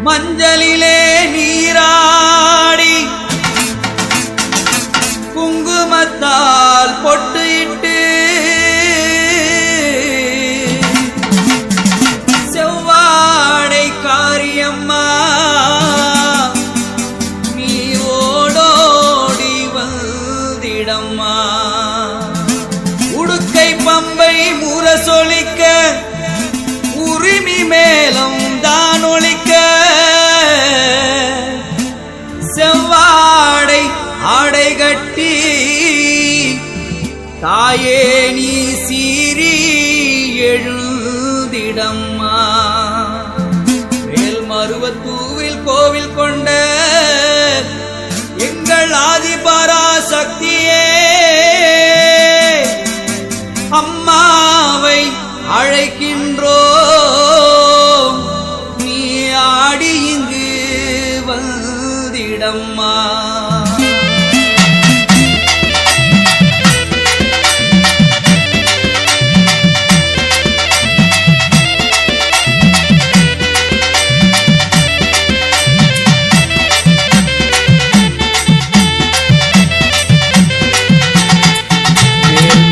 மஞ்சளிலே நீராடி குங்குமத்தால் பொட்டு இட்டு செவ்வாடை காரியம்மா நீ ஓடோடி வந்திடம்மா. உடுக்கை பம்பை முரசொலிக்க உரிமை மேலும் தான் ஒழிக்க செவ்வாடை ஆடை கட்டி தாயே நீ சீறி எழுந்திடம்மா. மேல்மருவத்தூவில் கோவில் கொண்ட எங்கள் ஆதிபராசக்தியே அம்மாவை அழைக்கின்றோம் நீ ஆடி இங்கு வந்திடம்மா.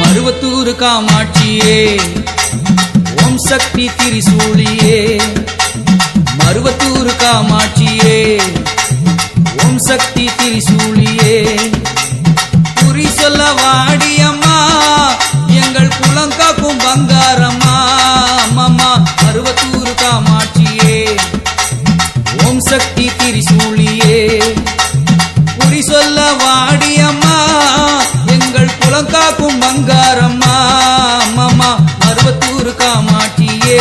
மருவத்தூர் காமாட்சியே ஓம் சக்தி திரிசூலியே. மருவத்தூர் காமாட்சியே ஓம் சக்தி திரிசூலியே. குறி சொல்ல வாடியம்மா எங்கள் குலங்காக்கும் பங்காரம்மா. அம்மம்மா மருவத்தூர் காமாட்சியே ஓம் சக்தி திரிசூலியே. குறி சொல்ல வாடியம்மா எங்கள் குலங்காக்கும் பங்காரம்மா. அம்மம்மா மருவத்தூர் காமாட்சியே.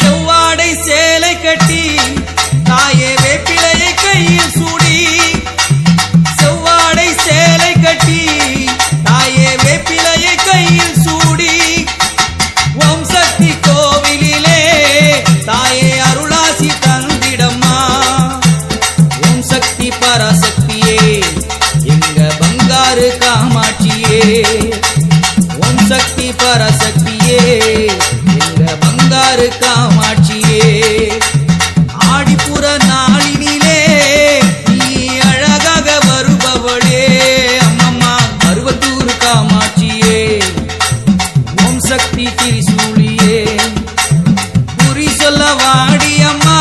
செவ்வாடை சேலை கட்டி தாயே வேப்பிலையை கையில் சூடி. செவ்வாடை சேலை கட்டி தாயே வேப்பிலையை கையில் சூடி. ஓம் சக்தி கோவிலிலே தாயே அருளாசி தந்திடம்மா. ஓம் சக்தி பராசக்தியே எங்க பங்காரு காமாட்சியே. ஓம் சக்தி பராசக்தியே எங்க பங்காரு காமாட்சியே. ஆடிப்புற நாளினிலே நீ அழகாக வருபவளே அம்மம்மா மருவத்தூர் காமாட்சியே ஓம் சக்தி திரிசூலியே. குறி சொல்ல வாடியம்மா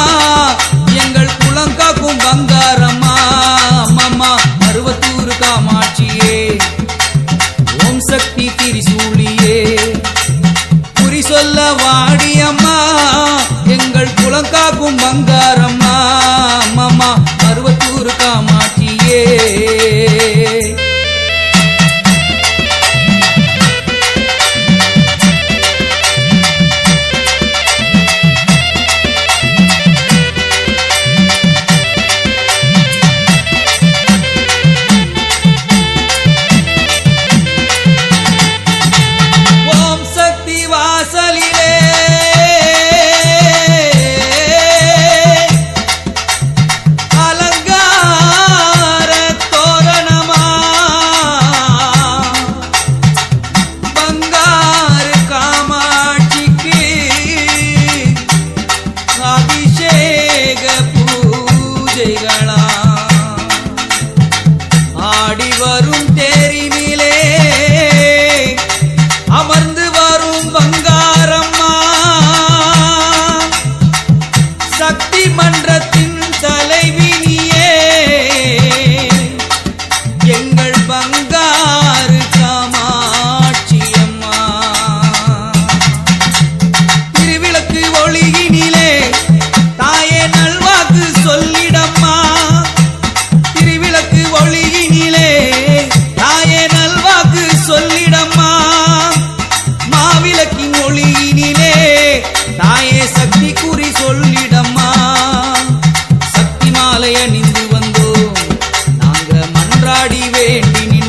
எங்கள் குலங்காக்கும் பங்காரம்மா. அம்மம்மா மருவத்தூர் காமாட்சியே ஓம் சக்தி திரிசூலியே. குறி சொல்ல வாடியம்மா எங்கள் குலங்காக்கும் பங்காரம்மா. அம்மம்மா மருவத்தூர் காமாட்சியே.